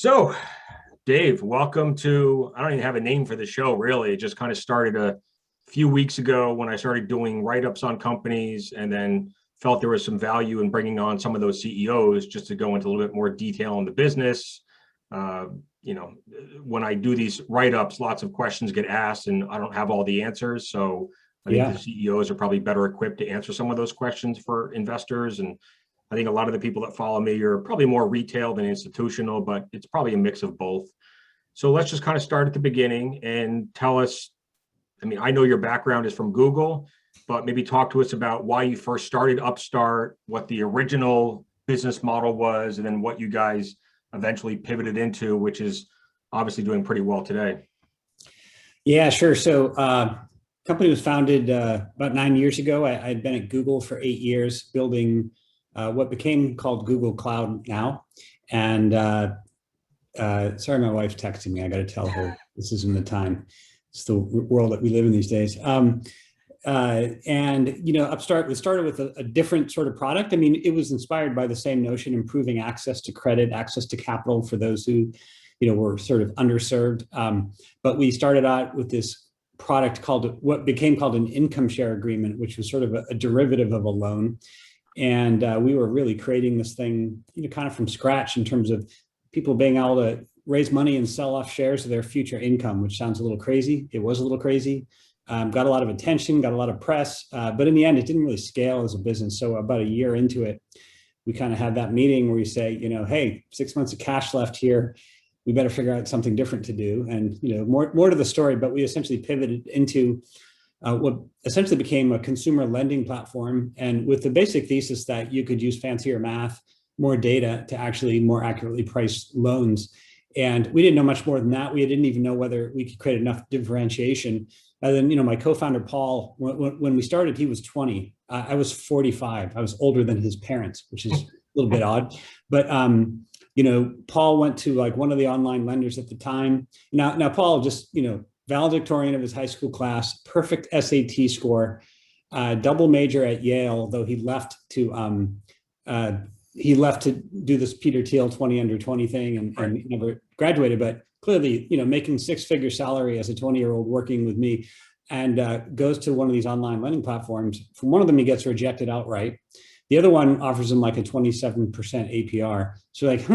So, Dave, welcome to, I don't even have a name for the show, really. It just kind of started a few weeks ago when I started doing write-ups on companies and then felt there was some value in bringing on some of those CEOs just to go into a little bit more detail on the business. Uh, you know, when I do these write-ups, lots of questions get asked and I don't have all the answers. So I think the CEOs are probably better equipped to answer some of those questions for investors. And I think a lot of the people that follow me are probably more retail than institutional, but it's probably a mix of both. So let's just kind of start at the beginning and tell us, I mean, I know your background is from Google, but maybe talk to us about why you first started Upstart, what the original business model was, and then what you guys eventually pivoted into, which is obviously doing pretty well today. Yeah, sure. So company was founded about 9 years ago. I'd been at Google for 8 years building what became called Google Cloud now. And sorry, my wife's texting me. I got to tell her this isn't the time. It's the world that we live in these days. And, you know, Upstart was started with a different sort of product. I mean, it was inspired by the same notion, improving access to credit, access to capital for those who, you know, were sort of underserved. But we started out with this product called what became called an income share agreement, which was sort of a derivative of a loan. And we were really creating this thing, you know, kind of from scratch in terms of people being able to raise money and sell off shares of their future income, which sounds a little crazy. It was a little crazy. Got a lot of attention, got a lot of press, but in the end, it didn't really scale as a business. So about a year into it, we kind of had that meeting where we say, you know, hey, 6 months of cash left here. We better figure out something different to do. And, you know, more to the story, but we essentially pivoted into what essentially became a consumer lending platform. And with the basic thesis that you could use fancier math, more data to actually more accurately price loans. And we didn't know much more than that. We didn't even know whether we could create enough differentiation. And then, you know, my co-founder, Paul, when we started, he was 20. I was 45. I was older than his parents, which is a little bit odd. But, you know, Paul went to like one of the online lenders at the time. Now Paul just, you know, valedictorian of his high school class, perfect SAT score, double major at Yale, though he left to do this Peter Thiel 20 under 20 thing and never graduated, but clearly, you know, making six-figure salary as a 20-year-old working with me, and goes to one of these online lending platforms. From one of them, he gets rejected outright. The other one offers him like a 27% APR. So like,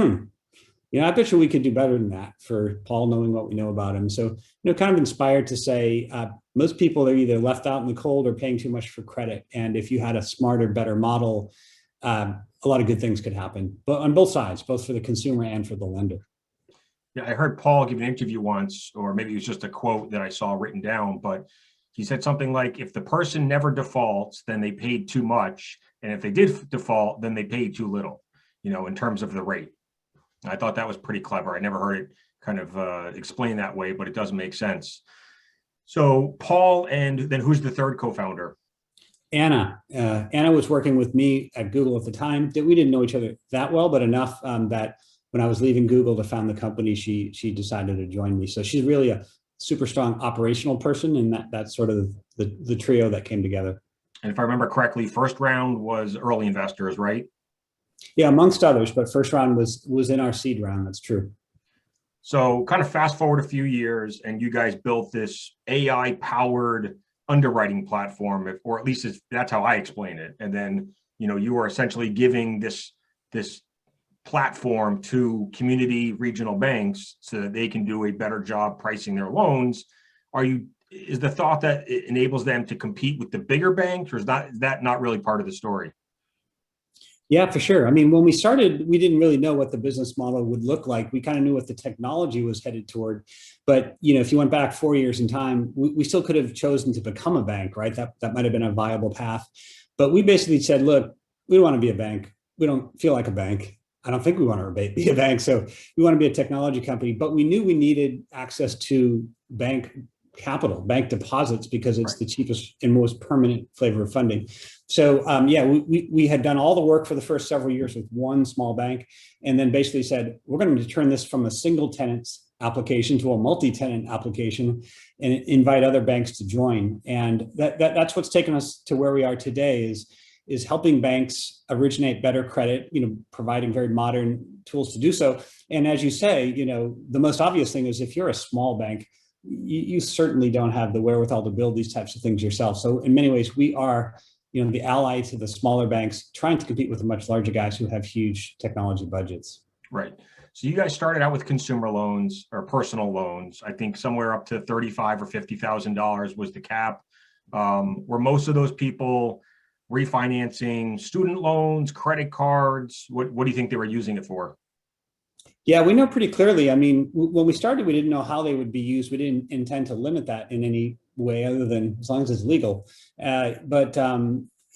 you know, I bet you we could do better than that for Paul, knowing what we know about him. So, you know, kind of inspired to say, most people are either left out in the cold or paying too much for credit. And if you had a smarter, better model, a lot of good things could happen, but on both sides, both for the consumer and for the lender. Yeah, I heard Paul give an interview once, or maybe it was just a quote that I saw written down, but he said something like, if the person never defaults, then they paid too much. And if they did default, then they paid too little, you know, in terms of the rate. I thought that was pretty clever. I never heard it kind of explained that way, but it does make sense. So Paul, and then who's the third co-founder? Anna. Anna was working with me at Google at the time. We didn't know each other that well, but enough that when I was leaving Google to found the company, she decided to join me. So she's really a super strong operational person, and that's sort of the trio that came together. And if I remember correctly, first round was early investors, right? Yeah, amongst others, but first round was in our seed round. That's true. So kind of fast forward a few years, and you guys built this AI-powered underwriting platform, or at least that's how I explain it. And then, you know, you are essentially giving this platform to community regional banks so that they can do a better job pricing their loans. Is the thought that it enables them to compete with the bigger banks, or is that not really part of the story? Yeah, for sure. I mean, when we started, we didn't really know what the business model would look like. We kind of knew what the technology was headed toward. But, you know, if you went back 4 years in time, we still could have chosen to become a bank, right? That might have been a viable path. But we basically said, look, we don't want to be a bank. We don't feel like a bank. I don't think we want to be a bank. So we want to be a technology company. But we knew we needed access to bank capital, bank deposits, because it's the cheapest and most permanent flavor of funding. So yeah, we had done all the work for the first several years with one small bank, and then basically said, we're going to turn this from a single tenant application to a multi-tenant application and invite other banks to join. And that's what's taken us to where we are today. Is is helping banks originate better credit, providing very modern tools to do so. And as you say, the most obvious thing is if you're a small bank, you certainly don't have the wherewithal to build these types of things yourself. So in many ways, we are, the ally to the smaller banks trying to compete with the much larger guys who have huge technology budgets. Right. So you guys started out with consumer loans or personal loans. I think somewhere up to $35,000 or $50,000 was the cap. Were most of those people refinancing student loans, credit cards? What do you think they were using it for? Yeah, we know pretty clearly. I mean, when we started, we didn't know how they would be used. We didn't intend to limit that in any way other than as long as it's legal. But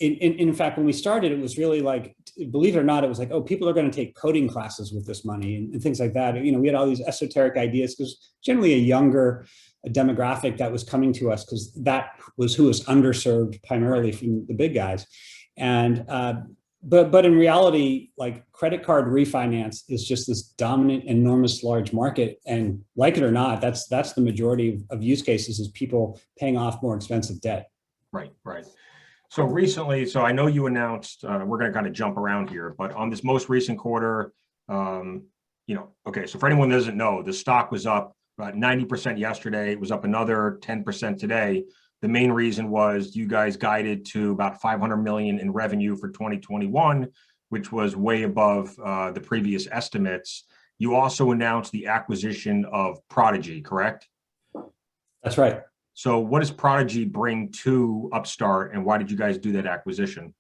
in fact, when we started, it was really like, believe it or not, it was like, oh, people are going to take coding classes with this money and things like that. We had all these esoteric ideas because generally a younger demographic that was coming to us because that was who was underserved primarily from the big guys. And but in reality, like credit card refinance is just this dominant, enormous, large market. And like it or not, that's the majority of use cases is people paying off more expensive debt. Right. So recently, so I know you announced, we're going to kind of jump around here, but on this most recent quarter, okay, so for anyone that doesn't know, the stock was up about 90% yesterday. It was up another 10% today. The main reason was you guys guided to about 500 million in revenue for 2021, which was way above the previous estimates. You also announced the acquisition of Prodigy, correct? That's right. So what does Prodigy bring to Upstart, and why did you guys do that acquisition?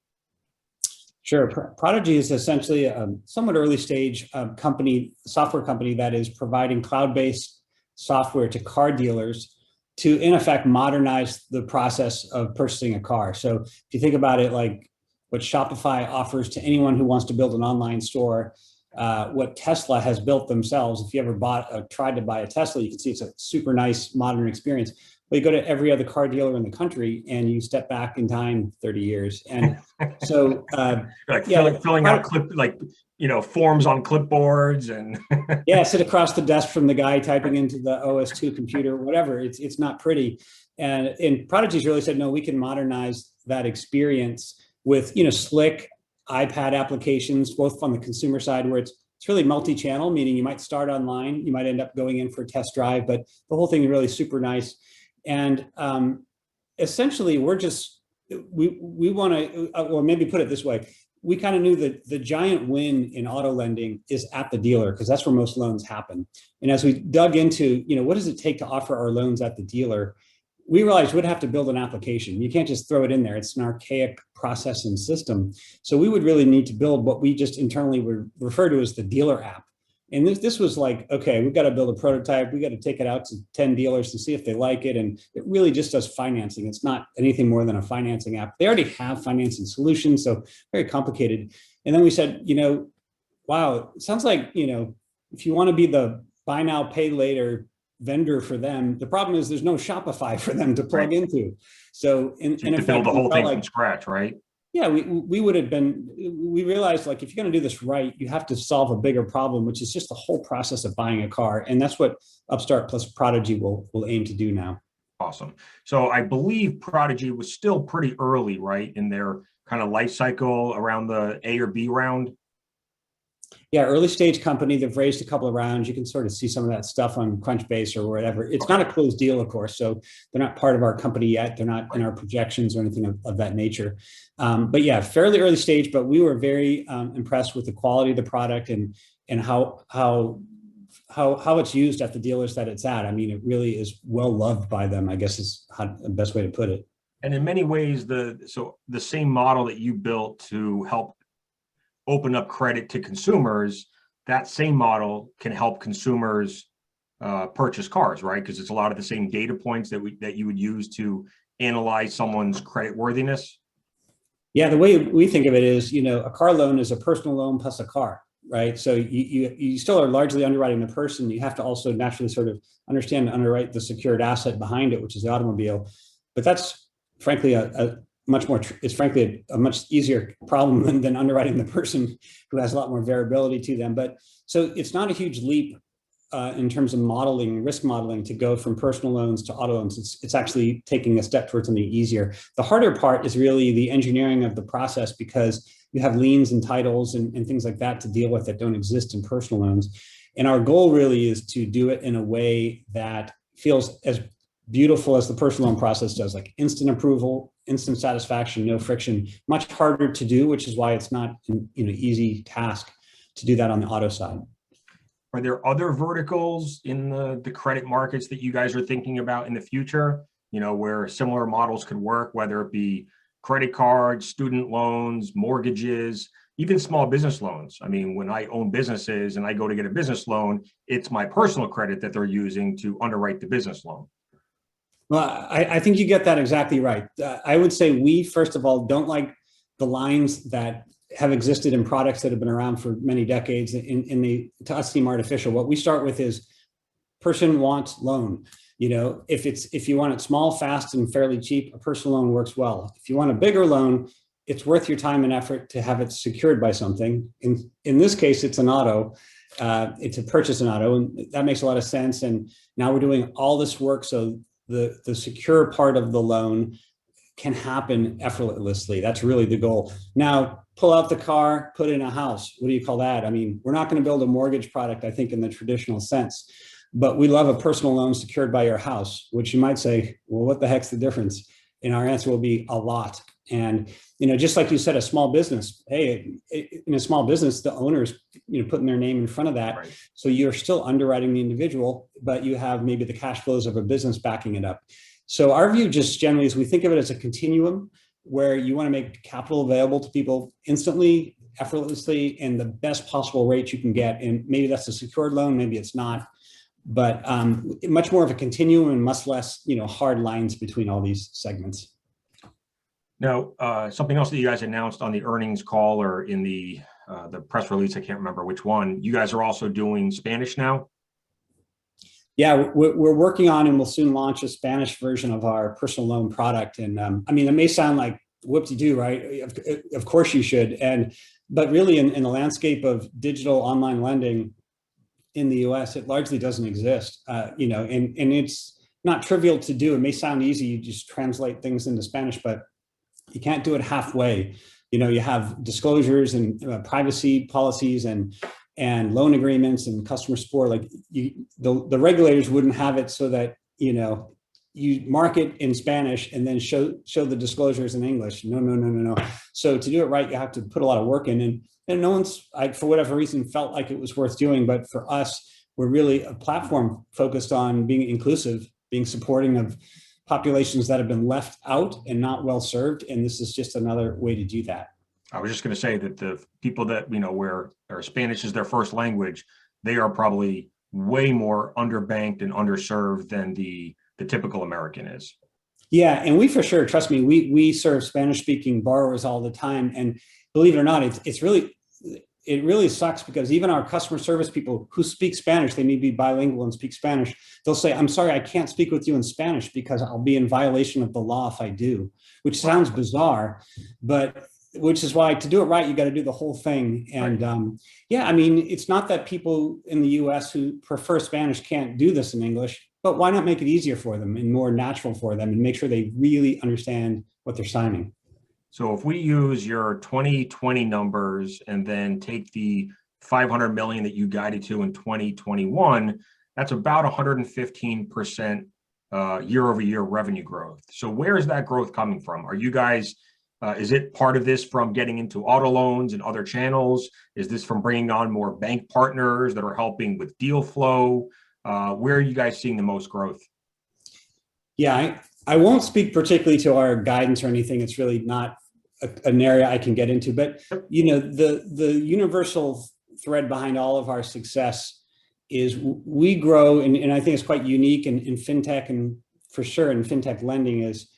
Sure. Prodigy is essentially a somewhat early stage software company that is providing cloud-based software to car dealers to, in effect, modernize the process of purchasing a car. So if you think about it, like what Shopify offers to anyone who wants to build an online store, what Tesla has built themselves. If you ever tried to buy a Tesla, you can see it's a super nice modern experience. But you go to every other car dealer in the country and you step back in time 30 years. And so filling out forms on clipboards and yeah, sit across the desk from the guy typing into the OS2 computer, whatever. It's not pretty. And Prodigy's really said, no, we can modernize that experience with, slick iPad applications, both on the consumer side where it's really multi-channel, meaning you might start online, you might end up going in for a test drive, but the whole thing is really super nice. And essentially, we want to, or maybe put it this way, we kind of knew that the giant win in auto lending is at the dealer because that's where most loans happen. And as we dug into, what does it take to offer our loans at the dealer, we realized we'd have to build an application. You can't just throw it in there. It's an archaic process and system. So we would really need to build what we just internally would refer to as the dealer app. And this was like, okay, we've got to build a prototype. We got to take it out to 10 dealers to see if they like it. And it really just does financing. It's not anything more than a financing app. They already have financing solutions, so very complicated. And then we said, wow, it sounds like, if you want to be the buy now, pay later vendor for them, the problem is there's no Shopify for them to plug into. So in effect, build the whole thing from scratch, right? Yeah, we realized like, if you're going to do this right, you have to solve a bigger problem, which is just the whole process of buying a car. And that's what Upstart plus Prodigy will aim to do now. Awesome. So I believe Prodigy was still pretty early, right, in their kind of life cycle around the A or B round. Yeah, early stage company. They've raised a couple of rounds. You can sort of see some of that stuff on Crunchbase or whatever. It's not a closed deal, of course, so they're not part of our company yet. They're not in our projections or anything of that nature. But yeah, fairly early stage. But we were very impressed with the quality of the product and how it's used at the dealers that it's at. I mean, it really is well loved by them, I guess is the best way to put it. And in many ways, the same model that you built to help open up credit to consumers, that same model can help consumers purchase cars, right? Because it's a lot of the same data points that you would use to analyze someone's credit worthiness. Yeah, the way we think of it is, a car loan is a personal loan plus a car, right? So you still are largely underwriting the person. You have to also naturally sort of understand and underwrite the secured asset behind it, which is the automobile. But that's frankly a much easier problem than underwriting the person who has a lot more variability to them. But so it's not a huge leap in terms of modeling, risk modeling, to go from personal loans to auto loans. It's actually taking a step towards something easier. The harder part is really the engineering of the process, because you have liens and titles and things like that to deal with that don't exist in personal loans. And our goal really is to do it in a way that feels as beautiful as the personal loan process does, like instant approval, instant satisfaction, no friction. Much harder to do, which is why it's not an easy task to do that on the auto side. Are there other verticals in the credit markets that you guys are thinking about in the future, where similar models could work, whether it be credit cards, student loans, mortgages, even small business loans? I mean, when I own businesses and I go to get a business loan, it's my personal credit that they're using to underwrite the business loan. Well, I think you get that exactly right. I would say we, first of all, don't like the lines that have existed in products that have been around for many decades, to us seem artificial. What we start with is person wants loan. If you want it small, fast, and fairly cheap, a personal loan works well. If you want a bigger loan, it's worth your time and effort to have it secured by something. In this case, it's an auto. It's a purchase an auto, and that makes a lot of sense. And now we're doing all this work so the secure part of the loan can happen effortlessly. That's really the goal. Now, pull out the car, put in a house. What do you call that? I mean, we're not going to build a mortgage product, I think, in the traditional sense, but we love a personal loan secured by your house, which you might say, well, what the heck's the difference? And our answer will be a lot. And, just like you said, a small business, hey, in a small business, the owner's, putting their name in front of that. Right. So you're still underwriting the individual, but you have maybe the cash flows of a business backing it up. So our view just generally is we think of it as a continuum where you want to make capital available to people instantly, effortlessly, and the best possible rate you can get. And maybe that's a secured loan, maybe it's not, but much more of a continuum and much less, hard lines between all these segments. Now, something else that you guys announced on the earnings call or in the press release, I can't remember which one, you guys are also doing Spanish now? Yeah, we're working on and we'll soon launch a Spanish version of our personal loan product. And I mean, it may sound like whoop-de-doo, right? Of course you should. But really in the landscape of digital online lending in the US, it largely doesn't exist, and it's not trivial to do. It may sound easy, you just translate things into Spanish, but you can't do it halfway. You have disclosures and privacy policies and loan agreements and customer support. Like the regulators wouldn't have it so that, you market in Spanish and then show the disclosures in English. No. So to do it right, you have to put a lot of work in, and no one's, for whatever reason, felt like it was worth doing. But for us, we're really a platform focused on being inclusive, being supporting of populations that have been left out and not well served. And this is just another way to do that. I was just going to say that the people that, where Spanish is their first language, they are probably way more underbanked and underserved than the typical American is. Yeah, and we for sure, trust me, we serve Spanish-speaking borrowers all the time. And believe it or not, it really sucks, because even our customer service people who speak Spanish, they may be bilingual and speak Spanish, they'll say, I'm sorry, I can't speak with you in Spanish because I'll be in violation of the law if I do, which sounds bizarre, but which is why to do it right, you got to do the whole thing. And yeah, I mean, it's not that people in the US who prefer Spanish can't do this in English, but why not make it easier for them and more natural for them and make sure they really understand what they're signing? So if we use your 2020 numbers and then take the 500 million that you guided to in 2021, that's about 115% year-over-year revenue growth. So where is that growth coming from? Are you guys, is it part of this from getting into auto loans and other channels? Is this from bringing on more bank partners that are helping with deal flow? Where are you guys seeing the most growth? Yeah, I won't speak particularly to our guidance or anything. It's really not an area I can get into, but the universal thread behind all of our success is we grow, and I think it's quite unique in fintech, and for sure in fintech lending, is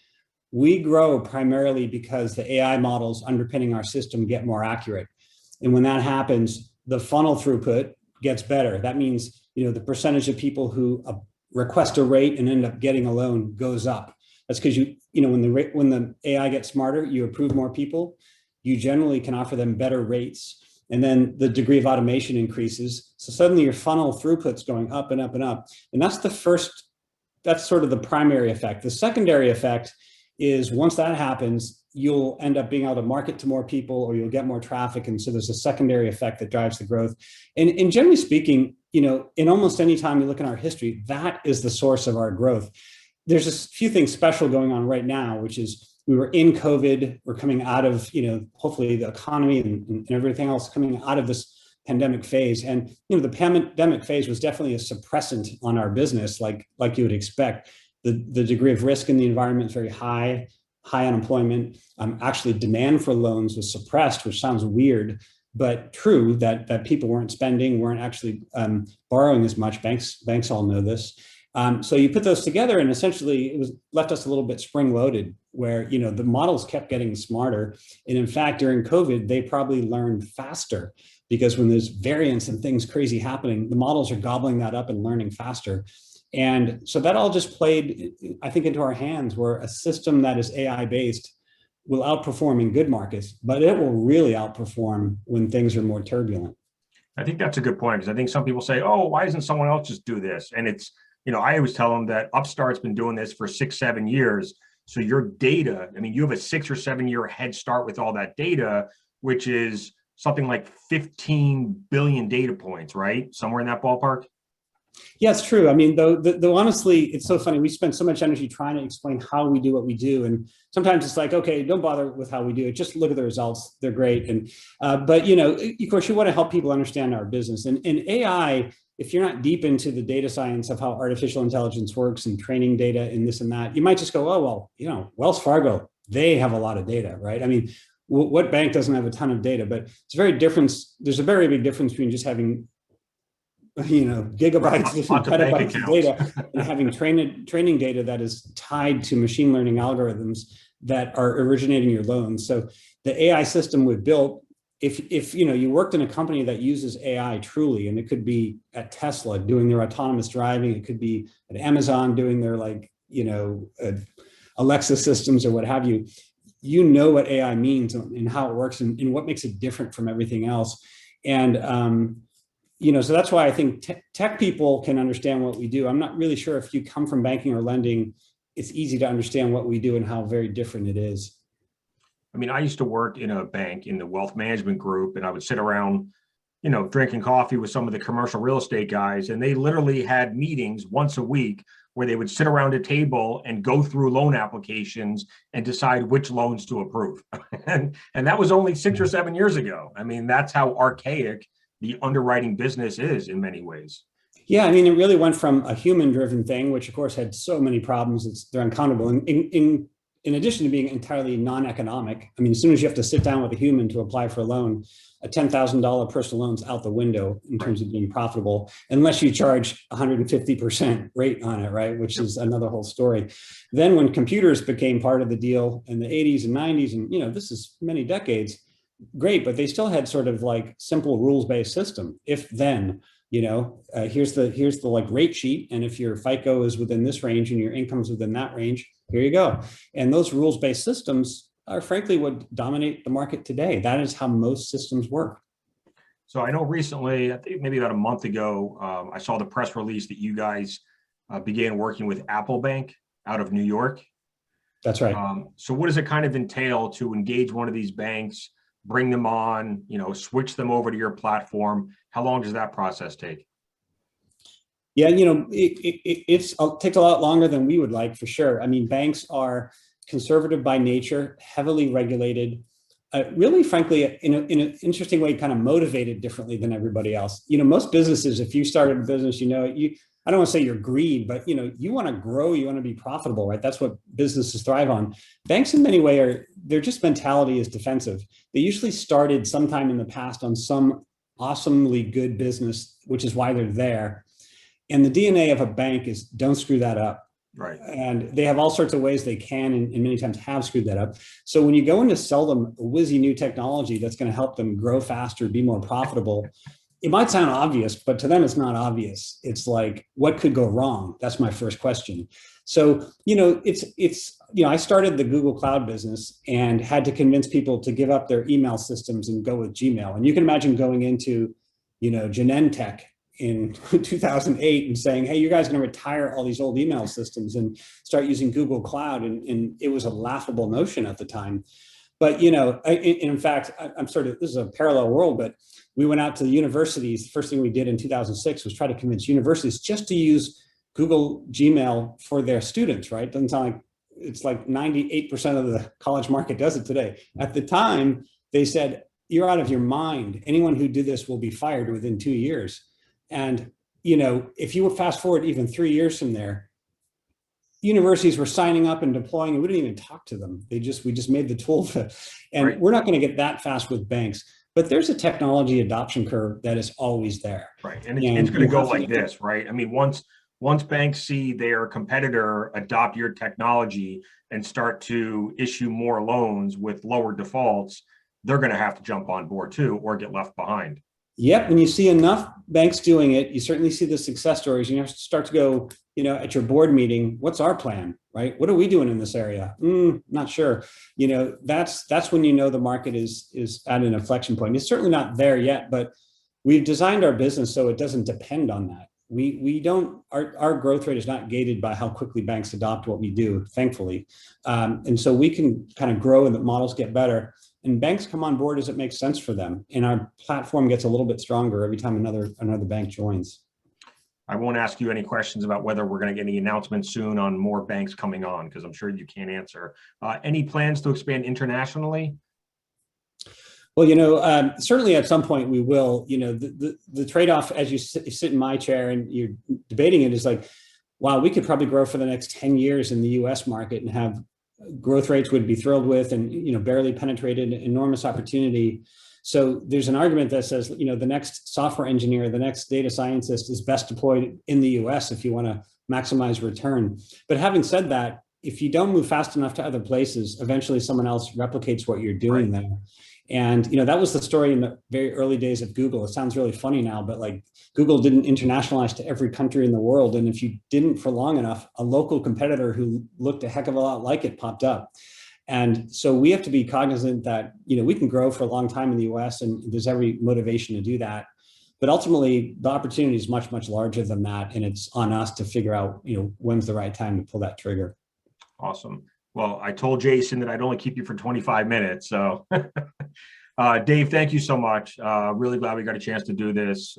we grow primarily because the AI models underpinning our system get more accurate. And when that happens, the funnel throughput gets better. That means, the percentage of people who request a rate and end up getting a loan goes up. That's because when the AI gets smarter, you approve more people, you generally can offer them better rates. And then the degree of automation increases. So suddenly your funnel throughput's going up and up and up. And that's sort of the primary effect. The secondary effect is once that happens, you'll end up being able to market to more people, or you'll get more traffic. And so there's a secondary effect that drives the growth. And generally speaking, in almost any time you look in our history, that is the source of our growth. There's a few things special going on right now, which is we were in COVID, we're coming out of, hopefully the economy and everything else coming out of this pandemic phase. And, the pandemic phase was definitely a suppressant on our business, like you would expect. The degree of risk in the environment is very high unemployment. Actually, demand for loans was suppressed, which sounds weird, but true that people weren't spending, weren't actually borrowing as much. Banks all know this. So you put those together, and essentially it left us a little bit spring-loaded, where the models kept getting smarter. And in fact, during COVID, they probably learned faster, because when there's variance and things crazy happening, the models are gobbling that up and learning faster. And so that all just played, I think, into our hands, where a system that is AI-based will outperform in good markets, but it will really outperform when things are more turbulent. I think that's a good point, because I think some people say, oh, why doesn't someone else just do this? And it's, I always tell them that Upstart's been doing this for 6-7 years. So your data, you have a 6 or 7 year head start with all that data, which is something like 15 billion data points, right? Somewhere in that ballpark. Yeah, it's true. Though honestly, it's so funny. We spend so much energy trying to explain how we do what we do. And sometimes it's like, okay, don't bother with how we do it. Just look at the results. They're great. And, but, of course, you want to help people understand our business. And AI, if you're not deep into the data science of how artificial intelligence works and training data and this and that, you might just go, oh, well, Wells Fargo, they have a lot of data, right? What bank doesn't have a ton of data? But there's a very big difference between just having gigabytes and petabytes of data and having training data that is tied to machine learning algorithms that are originating your loans. So the AI system we've built, if you worked in a company that uses AI truly, and it could be at Tesla doing their autonomous driving, it could be at Amazon doing their Alexa systems or what have you, what AI means and how it works and what makes it different from everything else. And so that's why I think tech people can understand what we do. I'm not really sure if you come from banking or lending, it's easy to understand what we do and how very different it is. I used to work in a bank in the wealth management group, and I would sit around, drinking coffee with some of the commercial real estate guys, and they literally had meetings once a week where they would sit around a table and go through loan applications and decide which loans to approve. and that was only 6 or 7 years ago. That's how archaic the underwriting business is in many ways. Yeah, it really went from a human-driven thing, which of course had so many problems. They're uncountable. In addition to being entirely non-economic, as soon as you have to sit down with a human to apply for a loan, a $10,000 personal loan's out the window in terms of being profitable, unless you charge 150% rate on it, right? Which is another whole story. Then when computers became part of the deal in the 80s and 90s, and this is many decades, great, but they still had sort of like simple rules-based system. If then, here's the rate sheet, and if your FICO is within this range and your income's within that range, here you go. And those rules-based systems are frankly what dominate the market today. That is how most systems work. So I know recently, I think maybe about a month ago, I saw the press release that you guys began working with Apple Bank out of New York. That's right. So what does it kind of entail to engage one of these banks, bring them on, switch them over to your platform? How long does that process take? Yeah, it takes a lot longer than we would like, for sure. Banks are conservative by nature, heavily regulated, really, frankly, in an interesting way, kind of motivated differently than everybody else. Most businesses, if you started a business, I don't want to say you're greed, but you want to grow, you want to be profitable, right? That's what businesses thrive on. Banks in many ways their just mentality is defensive. They usually started sometime in the past on some awesomely good business, which is why they're there. And the DNA of a bank is don't screw that up. Right. And they have all sorts of ways they can, and many times have screwed that up. So when you go in to sell them a whizzy new technology that's going to help them grow faster, be more profitable, it might sound obvious, but to them, it's not obvious. It's like, what could go wrong? That's my first question. So, I started the Google Cloud business and had to convince people to give up their email systems and go with Gmail. And you can imagine going into, Genentech in 2008 and saying, hey, you guys are going to retire all these old email systems and start using Google Cloud. And it was a laughable notion at the time. But, in fact, this is a parallel world, but we went out to the universities. The first thing we did in 2006 was try to convince universities just to use Google Gmail for their students, right? Doesn't sound like it's like 98% of the college market does it today. At the time, they said, you're out of your mind. Anyone who did this will be fired within 2 years. And, if you would fast forward even 3 years from there, universities were signing up and deploying, and we didn't even talk to them. We just made the tool and right. We're not going to get that fast with banks, but there's a technology adoption curve that is always there. Right. And it's going to go like this, right? I mean, once banks see their competitor adopt your technology and start to issue more loans with lower defaults, they're going to have to jump on board too, or get left behind. Yep. When you see enough banks doing it, you certainly see the success stories. You have to start to go, at your board meeting, what's our plan, right? What are we doing in this area? Not sure. That's when the market is at an inflection point. It's certainly not there yet, but we've designed our business so it doesn't depend on that. Our growth rate is not gated by how quickly banks adopt what we do, thankfully. And so we can kind of grow and the models get better. And banks come on board as it makes sense for them. And our platform gets a little bit stronger every time another bank joins. I won't ask you any questions about whether we're going to get any announcements soon on more banks coming on, because I'm sure you can't answer. Any plans to expand internationally? Well, certainly at some point we will. The trade-off as you sit in my chair and you're debating it is like, wow, we could probably grow for the next 10 years in the US market and have growth rates would be thrilled with, and barely penetrated, enormous opportunity. So there's an argument that says, the next software engineer, the next data scientist is best deployed in the US if you want to maximize return. But having said that, if you don't move fast enough to other places, eventually someone else replicates what you're doing there. And, that was the story in the very early days of Google. It sounds really funny now, but like Google didn't internationalize to every country in the world. And if you didn't for long enough, a local competitor who looked a heck of a lot like it popped up. And so we have to be cognizant that, we can grow for a long time in the US and there's every motivation to do that. But ultimately, the opportunity is much, much larger than that. And it's on us to figure out, when's the right time to pull that trigger. Awesome. Well, I told Jason that I'd only keep you for 25 minutes. So Dave, thank you so much. Really glad we got a chance to do this.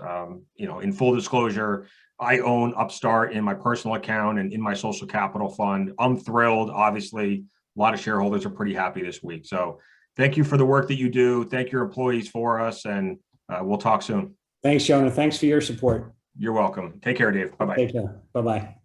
In full disclosure, I own Upstart in my personal account and in my social capital fund. I'm thrilled. Obviously, a lot of shareholders are pretty happy this week. So thank you for the work that you do. Thank your employees for us, and we'll talk soon. Thanks, Jonah. Thanks for your support. You're welcome. Take care, Dave. Bye-bye. Take care. Bye-bye.